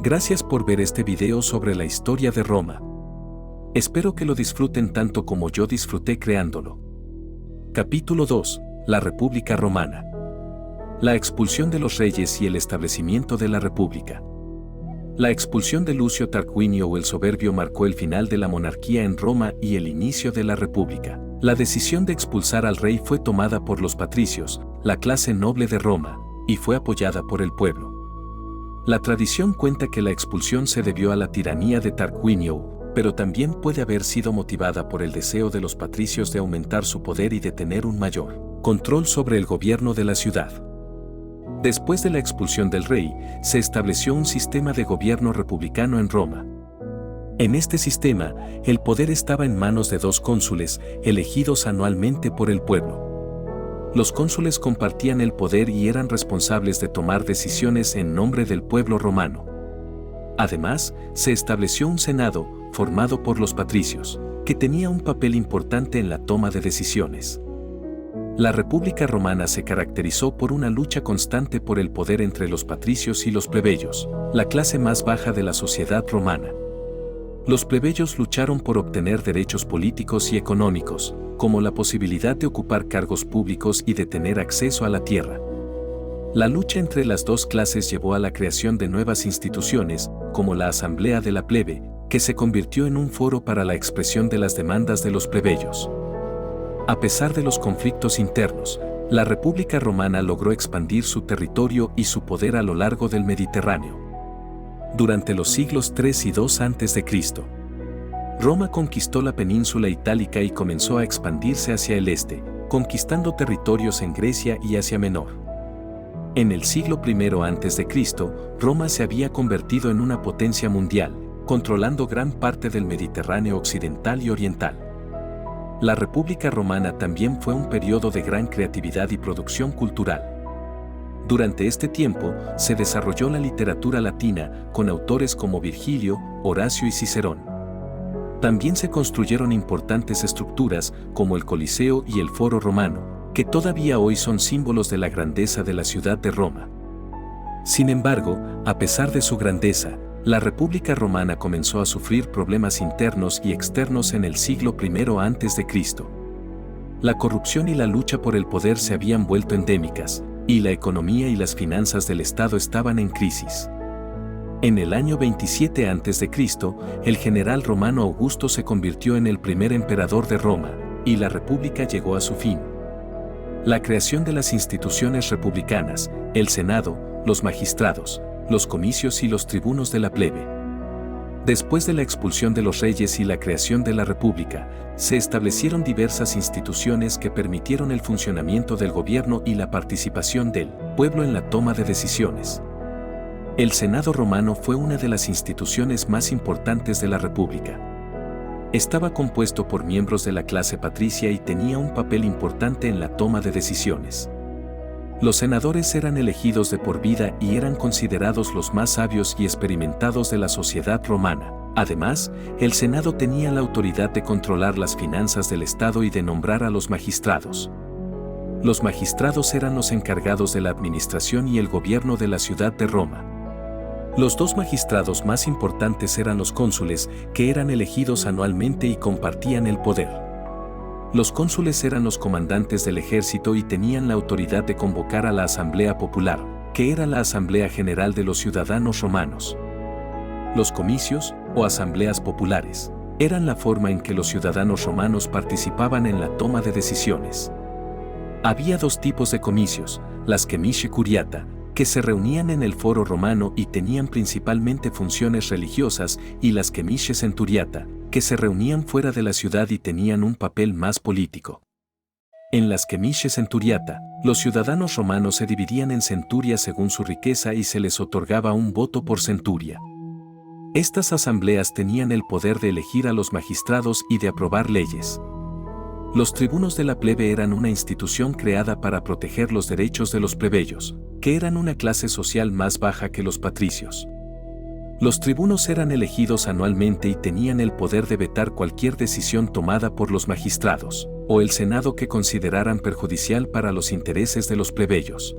Gracias por ver este video sobre la historia de Roma. Espero que lo disfruten tanto como yo disfruté creándolo. Capítulo 2. La República Romana. La expulsión de los reyes y el establecimiento de la República. La expulsión de Lucio Tarquinio el Soberbio marcó el final de la monarquía en Roma y el inicio de la República. La decisión de expulsar al rey fue tomada por los patricios, la clase noble de Roma, y fue apoyada por el pueblo. La tradición cuenta que la expulsión se debió a la tiranía de Tarquinio, pero también puede haber sido motivada por el deseo de los patricios de aumentar su poder y de tener un mayor control sobre el gobierno de la ciudad. Después de la expulsión del rey, se estableció un sistema de gobierno republicano en Roma. En este sistema, el poder estaba en manos de 2 cónsules, elegidos anualmente por el pueblo. Los cónsules compartían el poder y eran responsables de tomar decisiones en nombre del pueblo romano. Además, se estableció un senado, formado por los patricios, que tenía un papel importante en la toma de decisiones. La República Romana se caracterizó por una lucha constante por el poder entre los patricios y los plebeyos, la clase más baja de la sociedad romana. Los plebeyos lucharon por obtener derechos políticos y económicos, como la posibilidad de ocupar cargos públicos y de tener acceso a la tierra. La lucha entre las dos clases llevó a la creación de nuevas instituciones, como la Asamblea de la Plebe, que se convirtió en un foro para la expresión de las demandas de los plebeyos. A pesar de los conflictos internos, la República Romana logró expandir su territorio y su poder a lo largo del Mediterráneo. Durante los siglos III y II a.C., Roma conquistó la península itálica y comenzó a expandirse hacia el este, conquistando territorios en Grecia y Asia Menor. En el siglo I a.C., Roma se había convertido en una potencia mundial, controlando gran parte del Mediterráneo occidental y oriental. La República Romana también fue un periodo de gran creatividad y producción cultural. Durante este tiempo, se desarrolló la literatura latina, con autores como Virgilio, Horacio y Cicerón. También se construyeron importantes estructuras, como el Coliseo y el Foro Romano, que todavía hoy son símbolos de la grandeza de la ciudad de Roma. Sin embargo, a pesar de su grandeza, la República Romana comenzó a sufrir problemas internos y externos en el siglo I a.C. La corrupción y la lucha por el poder se habían vuelto endémicas, y la economía y las finanzas del Estado estaban en crisis. En el año 27 a.C., el general romano Augusto se convirtió en el primer emperador de Roma, y la República llegó a su fin. La creación de las instituciones republicanas, el Senado, los magistrados, los comicios y los tribunos de la plebe. Después de la expulsión de los reyes y la creación de la República, se establecieron diversas instituciones que permitieron el funcionamiento del gobierno y la participación del pueblo en la toma de decisiones. El Senado romano fue una de las instituciones más importantes de la República. Estaba compuesto por miembros de la clase patricia y tenía un papel importante en la toma de decisiones. Los senadores eran elegidos de por vida y eran considerados los más sabios y experimentados de la sociedad romana. Además, el Senado tenía la autoridad de controlar las finanzas del Estado y de nombrar a los magistrados. Los magistrados eran los encargados de la administración y el gobierno de la ciudad de Roma. Los 2 magistrados más importantes eran los cónsules, que eran elegidos anualmente y compartían el poder. Los cónsules eran los comandantes del ejército y tenían la autoridad de convocar a la Asamblea Popular, que era la Asamblea General de los ciudadanos romanos. Los comicios, o asambleas populares, eran la forma en que los ciudadanos romanos participaban en la toma de decisiones. Había 2 tipos de comicios, las comitia curiata, que se reunían en el Foro Romano y tenían principalmente funciones religiosas, y las comitia centuriata, que se reunían fuera de la ciudad y tenían un papel más político. En las comitia centuriata, los ciudadanos romanos se dividían en centurias según su riqueza y se les otorgaba un voto por centuria. Estas asambleas tenían el poder de elegir a los magistrados y de aprobar leyes. Los tribunos de la plebe eran una institución creada para proteger los derechos de los plebeyos, que eran una clase social más baja que los patricios. Los tribunos eran elegidos anualmente y tenían el poder de vetar cualquier decisión tomada por los magistrados, o el Senado que consideraran perjudicial para los intereses de los plebeyos.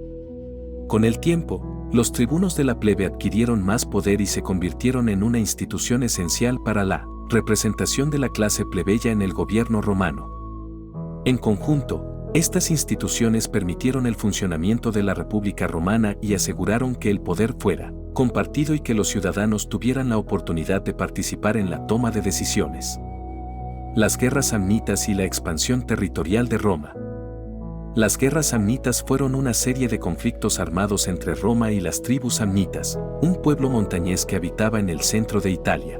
Con el tiempo, Los tribunos de la plebe adquirieron más poder y se convirtieron en una institución esencial para la representación de la clase plebeya en el gobierno romano. En conjunto, estas instituciones permitieron el funcionamiento de la República Romana y aseguraron que el poder fuera compartido y que los ciudadanos tuvieran la oportunidad de participar en la toma de decisiones. Las guerras samnitas y la expansión territorial de Roma. Las guerras samnitas fueron una serie de conflictos armados entre Roma y las tribus samnitas, un pueblo montañés que habitaba en el centro de Italia.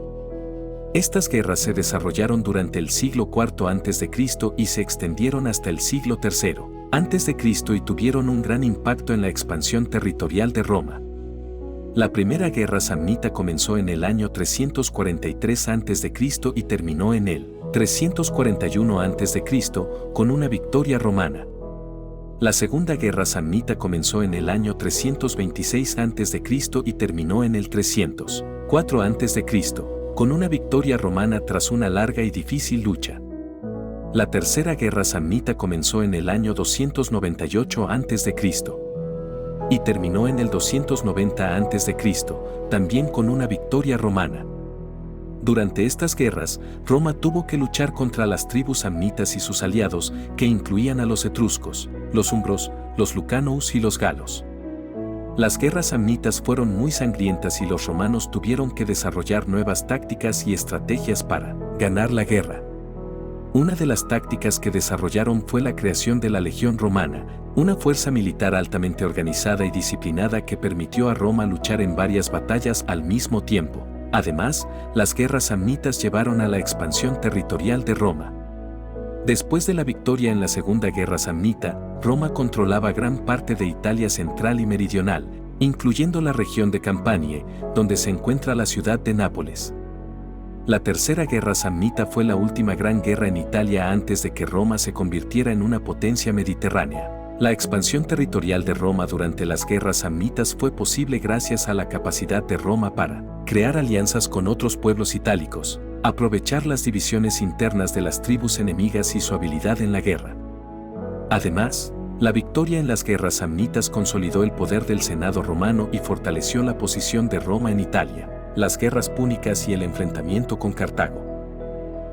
Estas guerras se desarrollaron durante el siglo IV a.C. y se extendieron hasta el siglo III a.C. y tuvieron un gran impacto en la expansión territorial de Roma. La primera guerra samnita comenzó en el año 343 a.C. y terminó en el 341 a.C. con una victoria romana. La segunda guerra samnita comenzó en el año 326 a.C. y terminó en el 304 a.C., con una victoria romana tras una larga y difícil lucha. La tercera guerra samnita comenzó en el año 298 a.C. y terminó en el 290 a.C., también con una victoria romana. Durante estas guerras, Roma tuvo que luchar contra las tribus samnitas y sus aliados, que incluían a los etruscos, los umbros, los lucanos y los galos. Las guerras samnitas fueron muy sangrientas y los romanos tuvieron que desarrollar nuevas tácticas y estrategias para ganar la guerra. Una de las tácticas que desarrollaron fue la creación de la Legión Romana, una fuerza militar altamente organizada y disciplinada que permitió a Roma luchar en varias batallas al mismo tiempo. Además, las guerras samnitas llevaron a la expansión territorial de Roma. Después de la victoria en la Segunda Guerra Samnita, Roma controlaba gran parte de Italia central y meridional, incluyendo la región de Campania, donde se encuentra la ciudad de Nápoles. La Tercera Guerra Samnita fue la última gran guerra en Italia antes de que Roma se convirtiera en una potencia mediterránea. La expansión territorial de Roma durante las guerras samnitas fue posible gracias a la capacidad de Roma para crear alianzas con otros pueblos itálicos, aprovechar las divisiones internas de las tribus enemigas y su habilidad en la guerra. Además, la victoria en las guerras samnitas consolidó el poder del Senado romano y fortaleció la posición de Roma en Italia. Las guerras púnicas y el enfrentamiento con Cartago.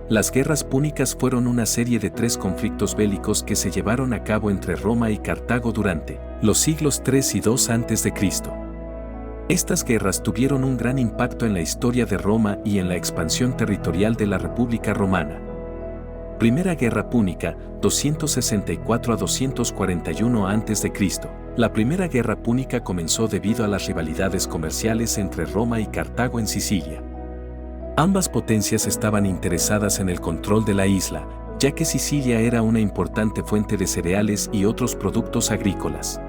Las guerras púnicas fueron una serie de 3 conflictos bélicos que se llevaron a cabo entre Roma y Cartago durante los siglos III y II a.C. Estas guerras tuvieron un gran impacto en la historia de Roma y en la expansión territorial de la República Romana. Primera Guerra Púnica, 264 a 241 a.C. La Primera Guerra Púnica comenzó debido a las rivalidades comerciales entre Roma y Cartago en Sicilia. Ambas potencias estaban interesadas en el control de la isla, ya que Sicilia era una importante fuente de cereales y otros productos agrícolas.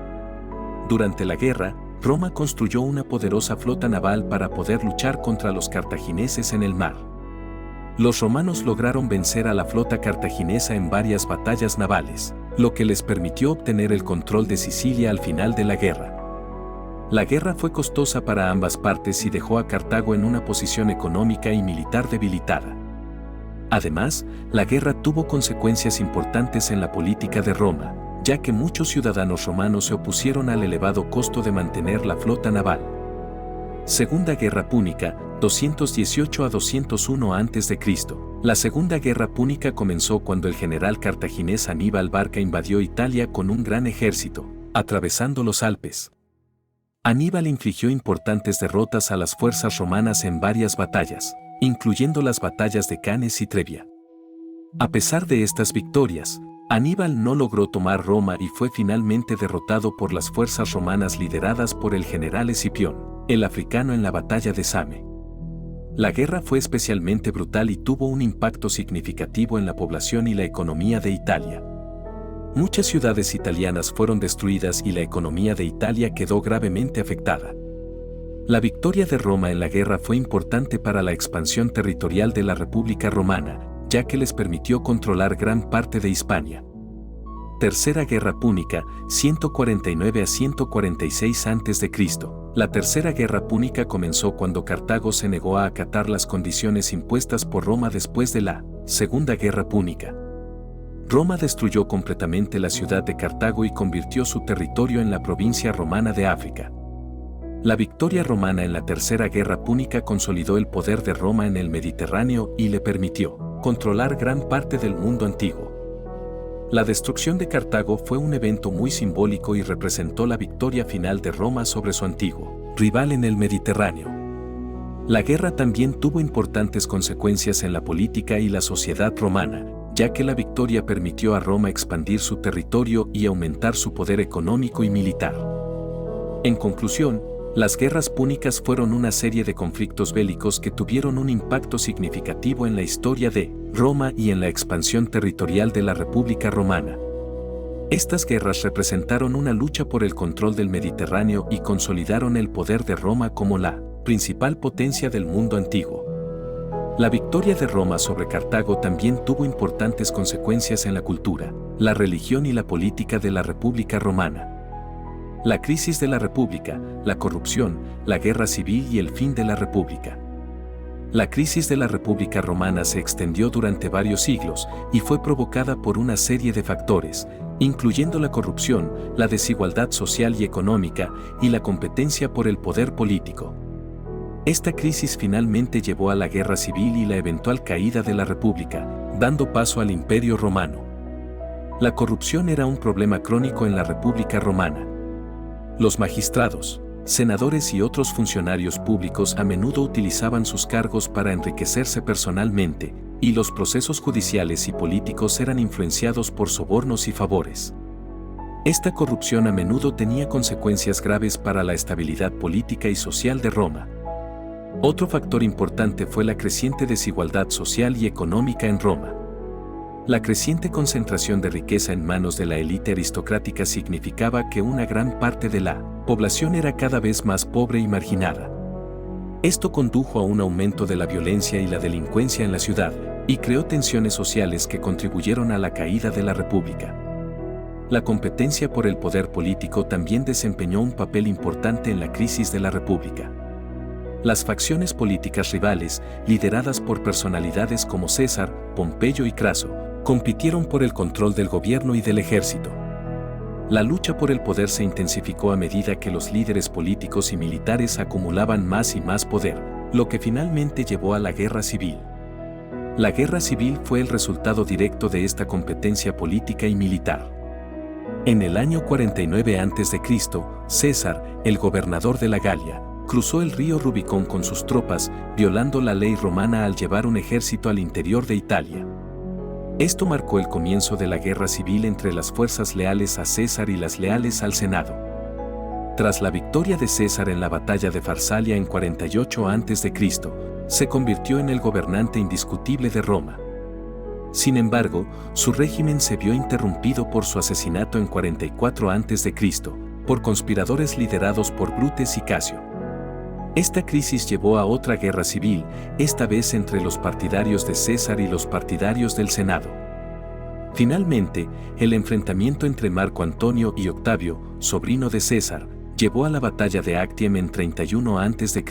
Durante la guerra, Roma construyó una poderosa flota naval para poder luchar contra los cartagineses en el mar. Los romanos lograron vencer a la flota cartaginesa en varias batallas navales, lo que les permitió obtener el control de Sicilia al final de la guerra. La guerra fue costosa para ambas partes y dejó a Cartago en una posición económica y militar debilitada. Además, la guerra tuvo consecuencias importantes en la política de Roma, ya que muchos ciudadanos romanos se opusieron al elevado costo de mantener la flota naval. Segunda Guerra Púnica, 218 a 201 a.C. La Segunda Guerra Púnica comenzó cuando el general cartaginés Aníbal Barca invadió Italia con un gran ejército, atravesando los Alpes. Aníbal infligió importantes derrotas a las fuerzas romanas en varias batallas, incluyendo las batallas de Cannes y Trebia. A pesar de estas victorias, Aníbal no logró tomar Roma y fue finalmente derrotado por las fuerzas romanas lideradas por el general Escipión, el africano en la batalla de Same. La guerra fue especialmente brutal y tuvo un impacto significativo en la población y la economía de Italia. Muchas ciudades italianas fueron destruidas y la economía de Italia quedó gravemente afectada. La victoria de Roma en la guerra fue importante para la expansión territorial de la República Romana, ya que les permitió controlar gran parte de Hispania. Tercera Guerra Púnica, 149 a 146 a.C. La Tercera Guerra Púnica comenzó cuando Cartago se negó a acatar las condiciones impuestas por Roma después de la Segunda Guerra Púnica. Roma destruyó completamente la ciudad de Cartago y convirtió su territorio en la provincia romana de África. La victoria romana en la Tercera Guerra Púnica consolidó el poder de Roma en el Mediterráneo y le permitió controlar gran parte del mundo antiguo. La destrucción de Cartago fue un evento muy simbólico y representó la victoria final de Roma sobre su antiguo rival en el Mediterráneo. La guerra también tuvo importantes consecuencias en la política y la sociedad romana, ya que la victoria permitió a Roma expandir su territorio y aumentar su poder económico y militar. En conclusión, las guerras púnicas fueron una serie de conflictos bélicos que tuvieron un impacto significativo en la historia de Roma y en la expansión territorial de la República Romana. Estas guerras representaron una lucha por el control del Mediterráneo y consolidaron el poder de Roma como la principal potencia del mundo antiguo. La victoria de Roma sobre Cartago también tuvo importantes consecuencias en la cultura, la religión y la política de la República Romana. La crisis de la República, la corrupción, la guerra civil y el fin de la República. La crisis de la República Romana se extendió durante varios siglos y fue provocada por una serie de factores, incluyendo la corrupción, la desigualdad social y económica y la competencia por el poder político. Esta crisis finalmente llevó a la guerra civil y la eventual caída de la República, dando paso al Imperio Romano. La corrupción era un problema crónico en la República Romana. Los magistrados, senadores y otros funcionarios públicos a menudo utilizaban sus cargos para enriquecerse personalmente, y los procesos judiciales y políticos eran influenciados por sobornos y favores. Esta corrupción a menudo tenía consecuencias graves para la estabilidad política y social de Roma. Otro factor importante fue la creciente desigualdad social y económica en Roma. La creciente concentración de riqueza en manos de la élite aristocrática significaba que una gran parte de la población era cada vez más pobre y marginada. Esto condujo a un aumento de la violencia y la delincuencia en la ciudad, y creó tensiones sociales que contribuyeron a la caída de la República. La competencia por el poder político también desempeñó un papel importante en la crisis de la República. Las facciones políticas rivales, lideradas por personalidades como César, Pompeyo y Craso, compitieron por el control del gobierno y del ejército. La lucha por el poder se intensificó a medida que los líderes políticos y militares acumulaban más y más poder, lo que finalmente llevó a la guerra civil. La guerra civil fue el resultado directo de esta competencia política y militar. En el año 49 a.C., César, el gobernador de la Galia, cruzó el río Rubicón con sus tropas, violando la ley romana al llevar un ejército al interior de Italia. Esto marcó el comienzo de la guerra civil entre las fuerzas leales a César y las leales al Senado. Tras la victoria de César en la batalla de Farsalia en 48 a.C., se convirtió en el gobernante indiscutible de Roma. Sin embargo, su régimen se vio interrumpido por su asesinato en 44 a.C., por conspiradores liderados por Brutes y Casio. Esta crisis llevó a otra guerra civil, esta vez entre los partidarios de César y los partidarios del Senado. Finalmente, el enfrentamiento entre Marco Antonio y Octavio, sobrino de César, llevó a la batalla de Actium en 31 a.C.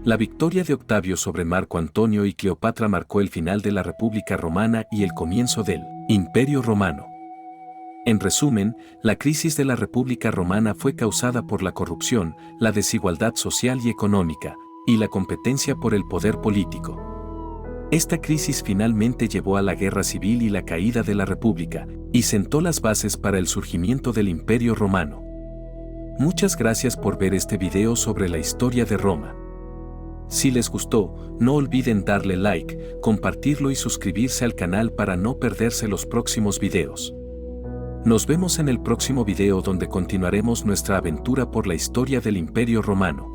La victoria de Octavio sobre Marco Antonio y Cleopatra marcó el final de la República Romana y el comienzo del Imperio Romano. En resumen, la crisis de la República Romana fue causada por la corrupción, la desigualdad social y económica, y la competencia por el poder político. Esta crisis finalmente llevó a la guerra civil y la caída de la República, y sentó las bases para el surgimiento del Imperio Romano. Muchas gracias por ver este video sobre la historia de Roma. Si les gustó, no olviden darle like, compartirlo y suscribirse al canal para no perderse los próximos videos. Nos vemos en el próximo video donde continuaremos nuestra aventura por la historia del Imperio Romano.